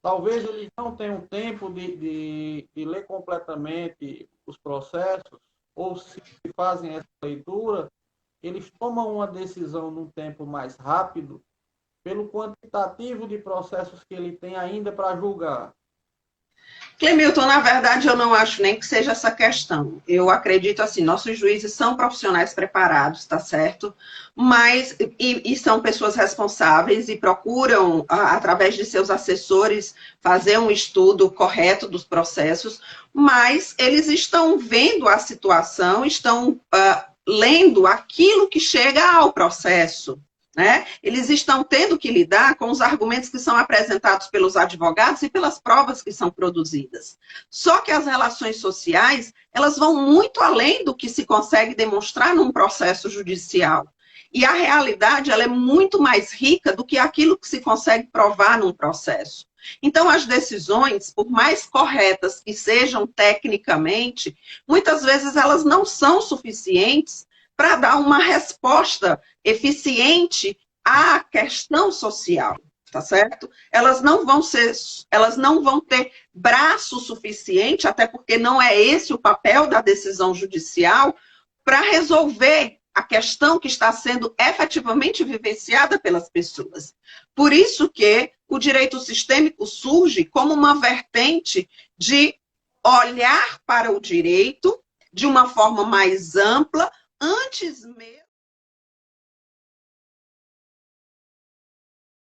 Talvez eles não tenham tempo de ler completamente os processos, ou se fazem essa leitura, eles tomam uma decisão num tempo mais rápido, pelo quantitativo de processos que ele tem ainda para julgar. Clemilton, na verdade, eu não acho nem que seja essa questão. Eu acredito assim, nossos juízes são profissionais preparados, tá certo? Mas, e são pessoas responsáveis e procuram, através de seus assessores, fazer um estudo correto dos processos, mas eles estão vendo a situação, estão lendo aquilo que chega ao processo. Né? Eles estão tendo que lidar com os argumentos que são apresentados pelos advogados e pelas provas que são produzidas. Só que as relações sociais, elas vão muito além do que se consegue demonstrar num processo judicial. E a realidade, ela é muito mais rica do que aquilo que se consegue provar num processo. Então, as decisões, por mais corretas que sejam tecnicamente, muitas vezes elas não são suficientes para dar uma resposta eficiente à questão social, tá certo? Elas não vão ter braço suficiente, até porque não é esse o papel da decisão judicial, para resolver a questão que está sendo efetivamente vivenciada pelas pessoas. Por isso que o direito sistêmico surge como uma vertente de olhar para o direito de uma forma mais ampla, antes mesmo